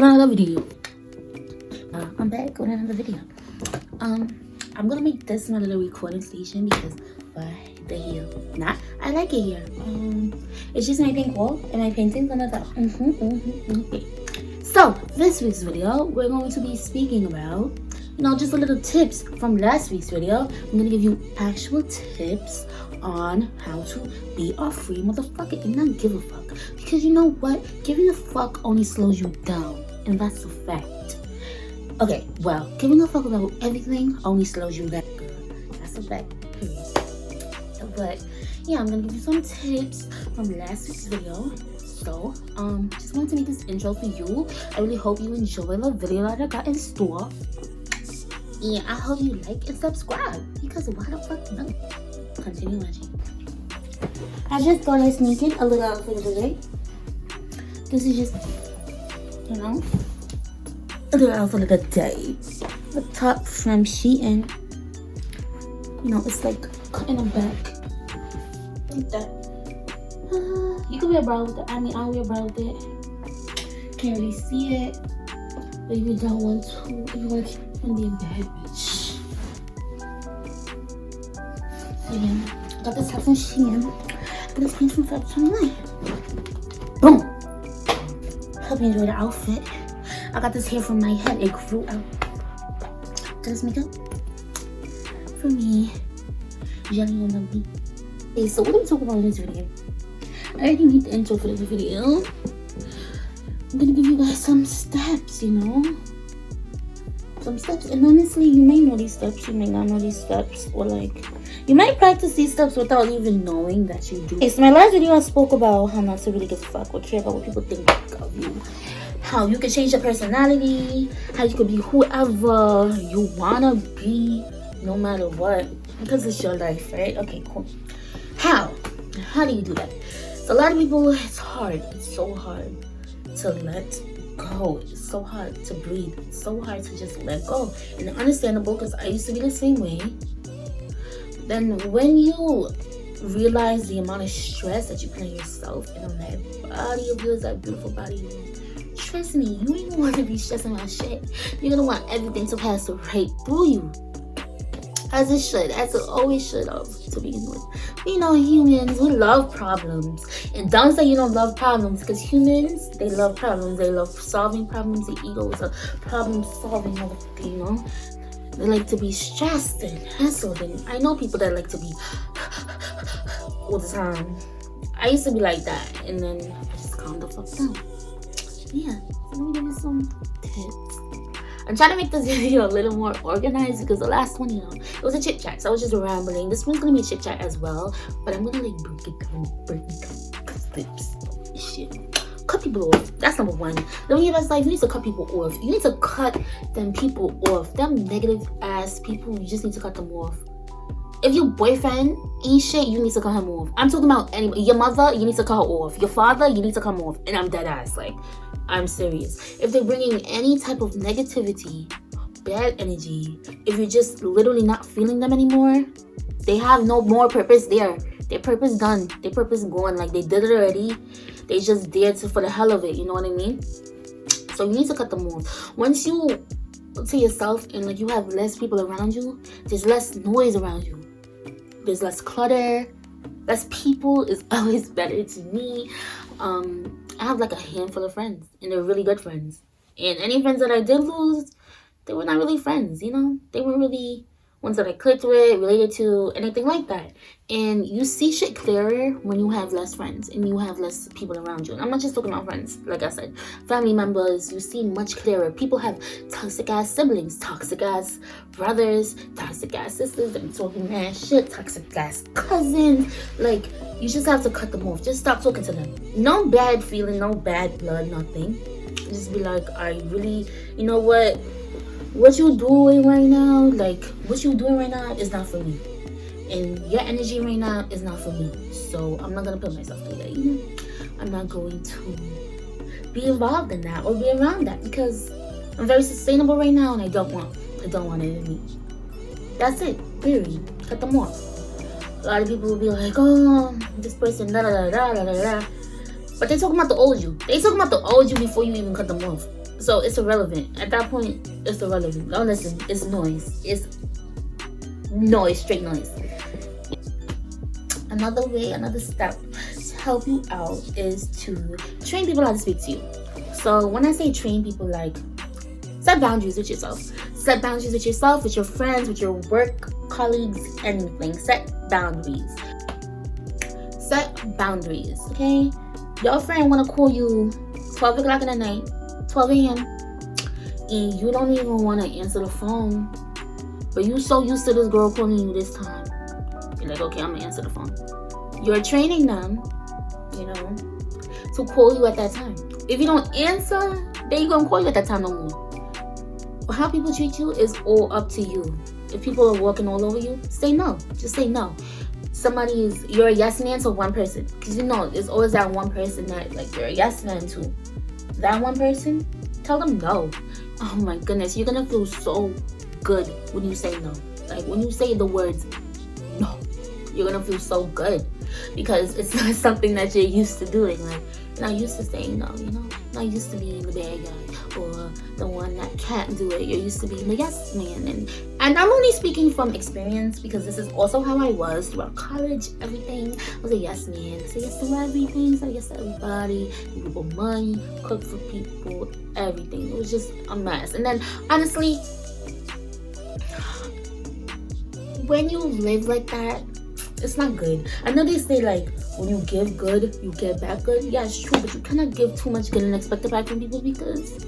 with another video. I'm back with another video. I'm gonna make this my little recording station because the hair. Nah, I like it here. It's just my pink wall and my paintings on the top. So this week's video, we're going to be speaking about, just a little tips from last week's video. I'm gonna give you actual tips on how to be a free motherfucker and not give a fuck. Because you know what? Giving a fuck only slows you down, and that's a fact. Okay, well, giving a fuck about everything only slows you down, girl. That's a fact. But yeah, I'm gonna give you some tips from last week's video. So, just wanted to make this intro for you. I really hope you enjoy the video that I got in store. And I hope you like and subscribe, because why the fuck not? Continue watching. I just thought I'd sneak in a little outfit of the day. This is just, a little outfit of the day. The top from Shein. It's like cut in the back. Like that. You can wear a bra with it. I'll wear a bra with it. Can't really see it. But if you don't want to, if you want to be a bad bitch. So yeah, I got this top from Shein. And this came from $5.29. Boom! Hope you enjoy the outfit. I got this hair from my head. It grew out. Got this makeup for me. Jelly on the beat. Okay, so what are we talking about in this video? I already made the intro for this video. I'm gonna give you guys some steps, Some steps. And honestly, you may know these steps, you may not know these steps, or you might practice these steps without even knowing that you do. Okay, so my last video I spoke about how not to really give a fuck or care about what people think of you. How you can change your personality, how you can be whoever you wanna be, no matter what, because it's your life, right? Okay, cool. How do you do that? So a lot of people, it's hard. It's so hard to let go. It's so hard to breathe. It's so hard to just let go. And understandable, because I used to be the same way. Then when you realize the amount of stress that you put on yourself and on that body of yours, that beautiful body of yours, trust me, you don't even want to be stressing about shit. You're gonna want everything to pass right through you, as it should, as it always should have to begin with. Humans, we love problems, and don't say you don't love problems, because humans, they love problems. They love solving problems. The ego is a problem-solving motherfucker. They like to be stressed and hassled, and I know people that like to be all the time. I used to be like that, and then I just calm the fuck down. Yeah, so let me give you some tips. I'm trying to make this video a little more organized, because the last one, it was a chit chat, so I was just rambling. This one's gonna be a chit chat as well, but I'm gonna break it down, tips, shit. Cut people off. That's number one. Living your best life, you need to cut people off. You need to cut them people off. Them negative ass people, you just need to cut them off. If your boyfriend ain't shit, you need to cut him off. I'm talking about anybody. Your mother, you need to cut her off. Your father, you need to cut him off. And I'm dead ass. I'm serious. If they're bringing any type of negativity, bad energy, if you're just literally not feeling them anymore, they have no more purpose there. Their purpose done. Their purpose gone. They did it already. They just did it for the hell of it. You know what I mean? So you need to cut them off. Once you to yourself and you have less people around you, there's less noise around you. There's less clutter. Less people is always better to me. I have a handful of friends, and they're really good friends. And any friends that I did lose, they were not really friends, They weren't really ones that I clicked with, related to, anything like that. And you see shit clearer when you have less friends and you have less people around you. And I'm not just talking about friends, like I said. Family members, you see much clearer. People have toxic ass siblings, toxic ass brothers, toxic ass sisters. I'm talking mad shit, toxic ass cousins. You just have to cut them off. Just stop talking to them. No bad feeling, no bad blood, nothing. Just be I really, what you doing right now, is not for me. And your energy right now is not for me. So I'm not gonna put myself through that. I'm not going to be involved in that or be around that, because I'm very sustainable right now, and I don't want it in me. That's it. Period. Cut them off. A lot of people will be this person, da da da da da da. But they talking about the old you. They talking about the old you before you even cut them off. So it's irrelevant. At that point, it's irrelevant. Don't listen. It's noise. It's noise, straight noise. Another way, another step to help you out is to train people how to speak to you. So when I say train people, like, set boundaries with yourself. Set boundaries with yourself, with your friends, with your work colleagues, anything. Set boundaries. Set boundaries, okay? Your friend want to call you 12 o'clock in the night, 12 a.m. and you don't even want to answer the phone, but you so used to this girl calling you this time. You're like, okay, I'm gonna answer the phone. You're training them, you know, to call you at that time. If you don't answer, they ain't gonna call you at that time no more. How people treat you is all up to you. If people are walking all over you, say no. Just say no. You're a yes man to one person, because you know there's always that one person that, like, you're a yes man to. That one person, tell them no. Oh my goodness, you're gonna feel so good when you say no. Like, when you say the words no, you're gonna feel so good, because it's not something that you're used to doing. Like, you're not used to saying no, you know? You're not used to being the bad guy or the one that can't do it. You're used to being the yes man. And I'm only speaking from experience, because this is also how I was throughout college. Everything was a yes man. Say yes to everything, say yes to everybody, give people money, cook for people, everything. It was just a mess. And then honestly, when you live like that, it's not good. I know they say, like, when you give good, you get back good. Yeah, it's true, but you cannot give too much good and expect it back from people, because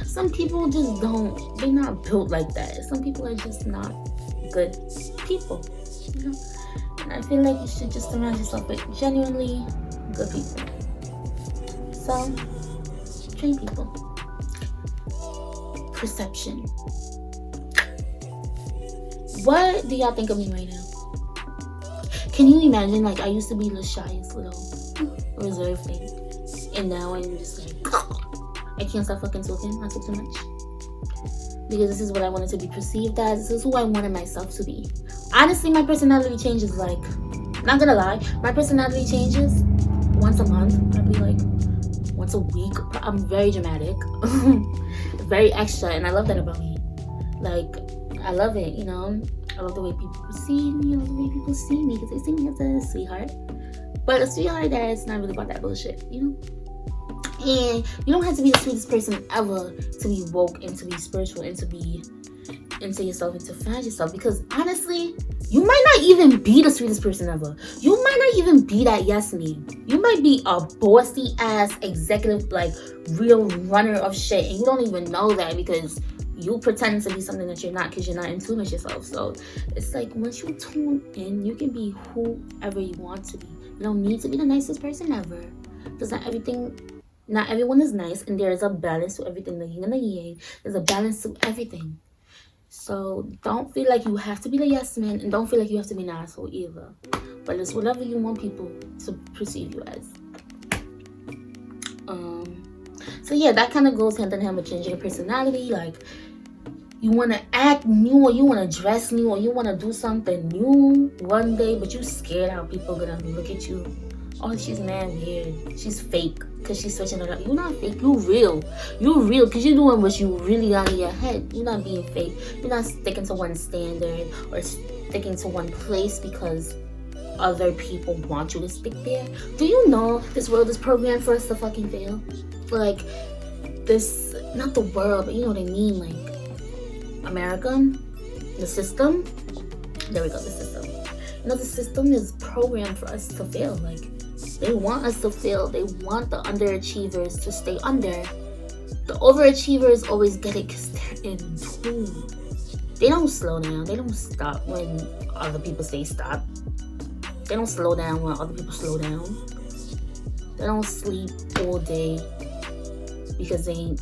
some people just don't. They're not built like that. Some people are just not good people, you know? And I feel like you should just surround yourself with genuinely good people. So, train people. Perception. What do y'all think of me right now? Can you imagine, like, I used to be the shyest little reserved thing, and now I'm just like, I can't stop fucking talking. I talk too much, because this is what I wanted to be perceived as. This is who I wanted myself to be. Honestly, my personality changes, like, not gonna lie, my personality changes once a month, probably like once a week. I'm very dramatic, very extra, and I love that about me. Like, I love it, you know? I love the way people perceive me. I love the way people see me, because they see me as a sweetheart. But a sweetheart that's not really about that bullshit, you know? And you don't have to be the sweetest person ever to be woke and to be spiritual and to be into yourself and to find yourself. Because honestly, you might not even be the sweetest person ever. You might not even be that yes man. You might be a bossy ass executive, like, real runner of shit, and you don't even know that, because you pretend to be something that you're not, because you're not in tune with yourself. So it's like, once you tune in, you can be whoever you want to be. You don't need to be the nicest person ever, because not everyone is nice, and there is a balance to everything. The yin and the yang, there's a balance to everything. So don't feel like you have to be the yes man, and don't feel like you have to be an asshole either. But it's whatever you want people to perceive you as. So yeah, that kind of goes hand in hand with changing your personality. Like, you want to act new, or you want to dress new, or you want to do something new one day, but you scared how people are going to look at you. Oh, she's mad weird. She's fake because she's switching it up. You're not fake. You real. You real because you're doing what you really got in your head. You're not being fake. You're not sticking to one standard or sticking to one place because other people want you to stick there. Do you know this world is programmed for us to fucking fail? Like, this, not the world, but you know what I mean? Like, America, the system. There we go, the system. You know, the system is programmed for us to fail. Like, they want us to fail. They want the underachievers to stay under. The overachievers always get it because they're in tune. They don't slow down. They don't stop when other people say stop. They don't slow down when other people slow down. They don't sleep all day because they ain't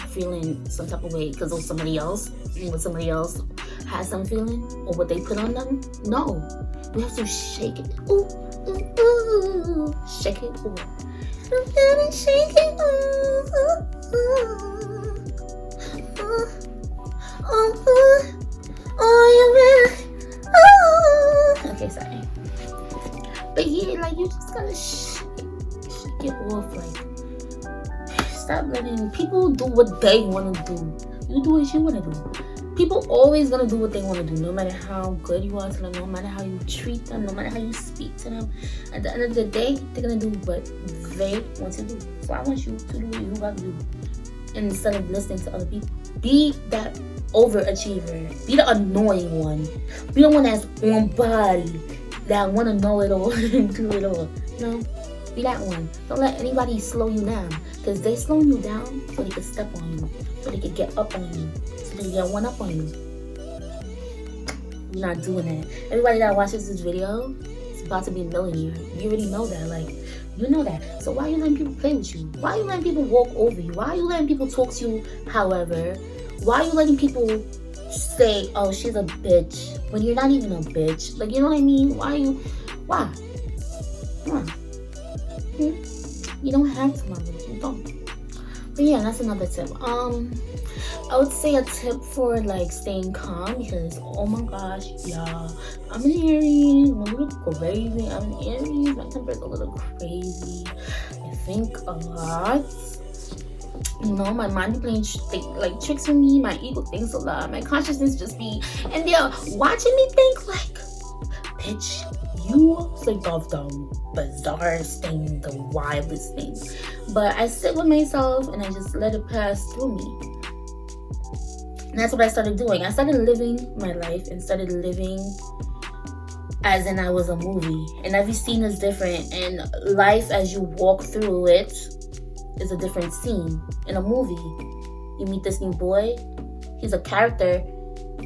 feeling some type of way because of somebody else. And what somebody else has them feeling or what they put on them. No. We have to shake it. Ooh, ooh, ooh. Shake it. Ooh. I'm gonna shake it. Ooh, ooh, ooh. Oh, oh, you better. Okay, sorry. But yeah, like, you just gotta shake it off. Like, Stop letting people do what they want to do. You do what you want to do. People always gonna do what they want to do, no matter how good you are to them, no matter how you treat them, no matter how you speak to them. At the end of the day, they're gonna do what they want to do. So I want you to do what you gotta do, instead of listening to other people. Be that overachiever. Be the annoying one. Be the one that's on body, that want to know it all and do it all. You know, be that one. Don't let anybody slow you down, because they slowing you down so they can step on you, so they can get up on you, so they can get one up on you. You're not doing that. Everybody that watches this video is about to be a millionaire. You already know that. Like, you know that. So why are you letting people play with you? Why are you letting people walk over you? Why are you letting people talk to you however? Why are you letting people say, oh, she's a bitch, when you're not even a bitch? Like, you know what I mean? Why? You don't have to love it. You don't. But yeah, that's another tip. I would say a tip for like staying calm, because oh my gosh, y'all, I'm an Aries, I'm a little crazy. I'm an Aries, my temper is a little crazy. I think a lot. You know, my mind be playing like tricks with me. My ego thinks a lot. My consciousness just be, and they're watching me think like, bitch, you think of the bizarrest thing, the wildest things. But I sit with myself and I just let it pass through me. And that's what I started doing. I started living my life and started living as in I was a movie. And every scene is different. And life, as you walk through it, is a different scene. In a movie, you meet this new boy. He's a character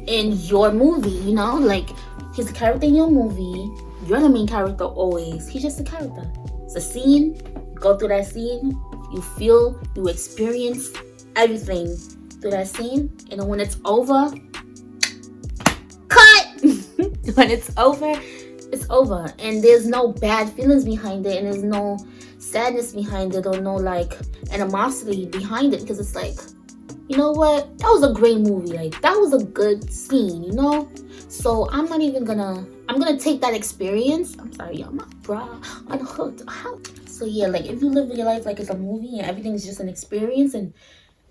in your movie, you know? Like, he's a character in your movie. You're the main character always. He's just a character. It's a scene. You go through that scene. You feel, you experience everything through that scene. And then when it's over, cut! When it's over, it's over. And there's no bad feelings behind it. And there's no sadness behind it, or no like animosity behind it, because it's like, you know what, that was a great movie, like that was a good scene, you know. So I'm gonna take that experience. I'm sorry, y'all, my bra unhooked. So yeah, like if you live your life like it's a movie and everything's just an experience and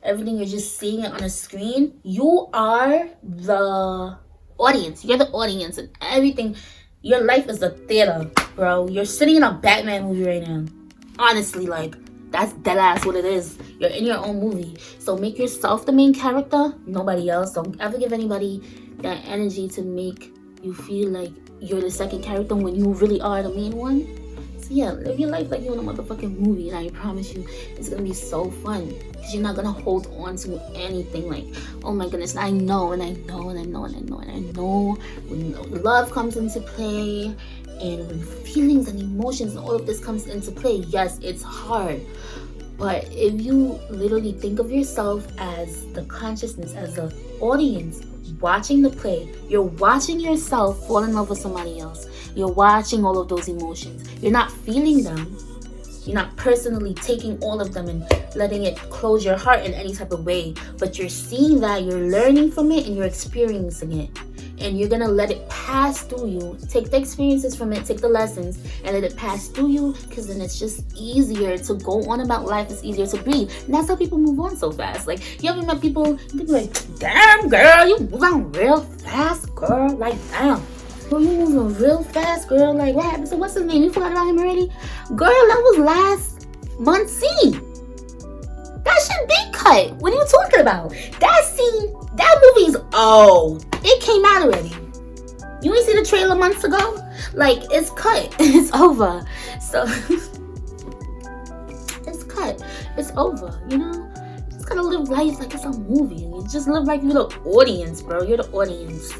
everything you're just seeing it on a screen, you are the audience. You're the audience, and everything. Your life is a theater, bro. You're sitting in a Batman movie right now. Honestly, like, that's dead ass what it is. You're in your own movie. So make yourself the main character, nobody else. Don't ever give anybody that energy to make you feel like you're the second character when you really are the main one. So yeah, live your life like you're in a motherfucking movie, and I promise you it's gonna be so fun, because you're not gonna hold on to anything like, oh my goodness, I know when love comes into play, and when feelings and emotions and all of this comes into play, yes, it's hard. But if you literally think of yourself as the consciousness, as the audience watching the play, you're watching yourself fall in love with somebody else. You're watching all of those emotions. You're not feeling them. You're not personally taking all of them and letting it close your heart in any type of way. But you're seeing that, you're learning from it, and you're experiencing it. And you're gonna let it pass through you. Take the experiences from it, take the lessons, and let it pass through you, because then it's just easier to go on about life. It's easier to breathe. And that's how people move on so fast. Like, you ever met people like, damn girl, you move on real fast, girl. Like, damn. Girl, you moving real fast, girl. Like, what happened? So what's his name? You forgot about him already? Girl, that was last month's scene. That should be cut. What are you talking about? That scene, that movie's old. It came out already. You ain't see the trailer months ago? Like, it's cut. It's over. So, it's cut. It's over, you know? You just gotta live life like it's a movie. You just live like you're the audience, bro. You're the audience.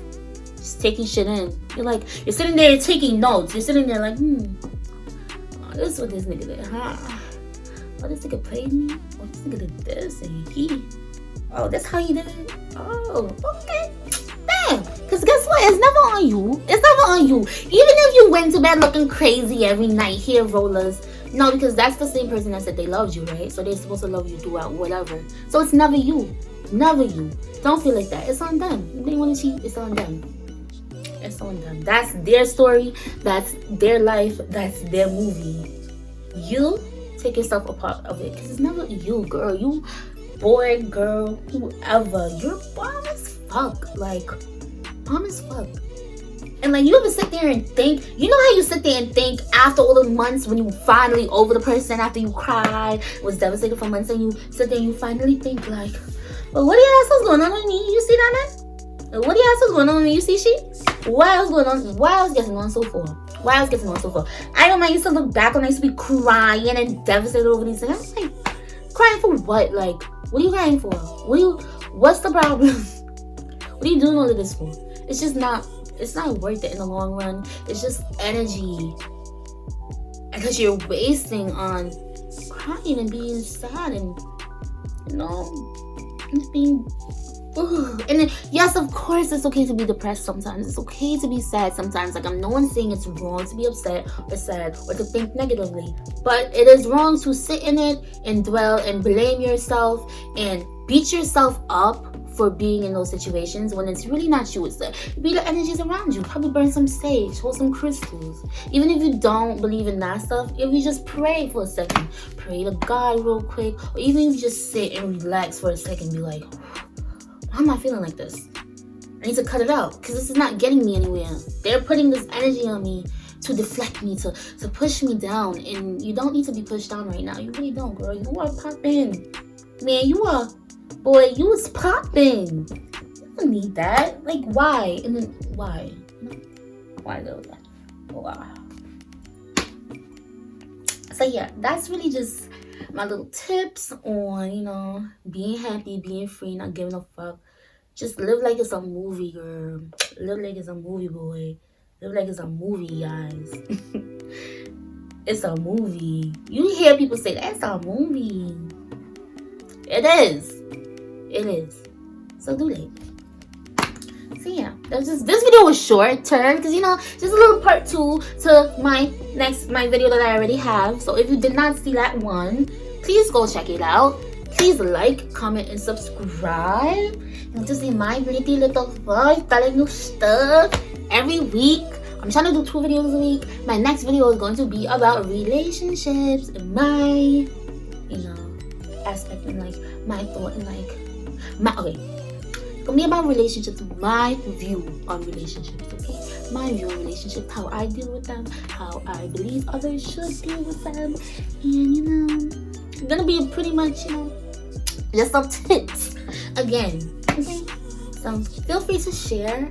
Just taking shit in. You're sitting there taking notes. You're sitting there like, oh, this is what this nigga did, huh? Oh, this nigga played me? Oh, this nigga did this, and oh, that's how he did it? Oh, okay. Damn. Because guess what? It's never on you. It's never on you. Even if you went to bed looking crazy every night, hair rollers. No, because that's the same person that said they loved you, right? So they're supposed to love you throughout whatever. So it's never you. Never you. Don't feel like that. It's on them. If they want to cheat, it's on them. It's on them. That's their story. That's their life. That's their movie. You take yourself a part of it, because it's never you, girl. You boy, girl, whoever, you're bomb as fuck. Like, bomb as fuck. And like, you ever sit there and think, you know how you sit there and think after all the months when you finally over the person, after you cried, was devastated for months, and you sit there and you finally think like, well, what are you assholes going on with me? You see that, man? What are you assholes going on with me? You see she? Why else going on? Why else getting on so far? Why else getting on so far? I know, man, I used to look back when I used to be crying and devastated over these things. I'm like, crying for what? Like, what are you crying for? What's the problem? What are you doing all of this for? It's just not, it's not worth it in the long run. It's just energy. Because you're wasting on crying and being sad and, you know, just being, ugh. And then, yes, of course, it's okay to be depressed sometimes. It's okay to be sad sometimes. Like, I'm no one saying it's wrong to be upset or sad or to think negatively. But it is wrong to sit in it and dwell and blame yourself and beat yourself up for being in those situations when it's really not you. It's be the energies around you. Probably burn some sage, hold some crystals. Even if you don't believe in that stuff, if you just pray for a second, pray to God real quick, or even if you just sit and relax for a second, be like, why am I feeling like this? I need to cut it out because this is not getting me anywhere. They're putting this energy on me to deflect me, to push me down, and you don't need to be pushed down right now. You really don't, girl. You are popping. Man, you are. Boy, you was popping. You don't need that. Like, why? And then, why? Why though? Wow. So yeah, that's really just my little tips on, you know, being happy, being free, not giving a fuck. Just live like it's a movie, girl. Live like it's a movie, boy. Live like it's a movie, guys. It's a movie. You hear people say, that's a movie. It is. It is. So do that. So yeah, this video was short term because, you know, just a little part 2 to my video that I already have. So if you did not see that one, please go check it out. Please like, comment, and subscribe. And to see my pretty little voice telling you stuff every week. I'm trying to do 2 videos a week. My next video is going to be about relationships and my, you know, aspect and like my thought and like it's gonna be about relationships, my view on relationships, okay? My view on relationships, how I deal with them, how I believe others should deal with them, and, you know, it's gonna be pretty much, you know, just some tips again, okay? So feel free to share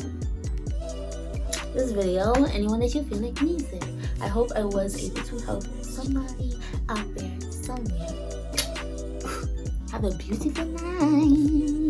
this video, anyone that you feel like needs it. I hope I was able to help somebody out there somewhere. Have a beautiful night.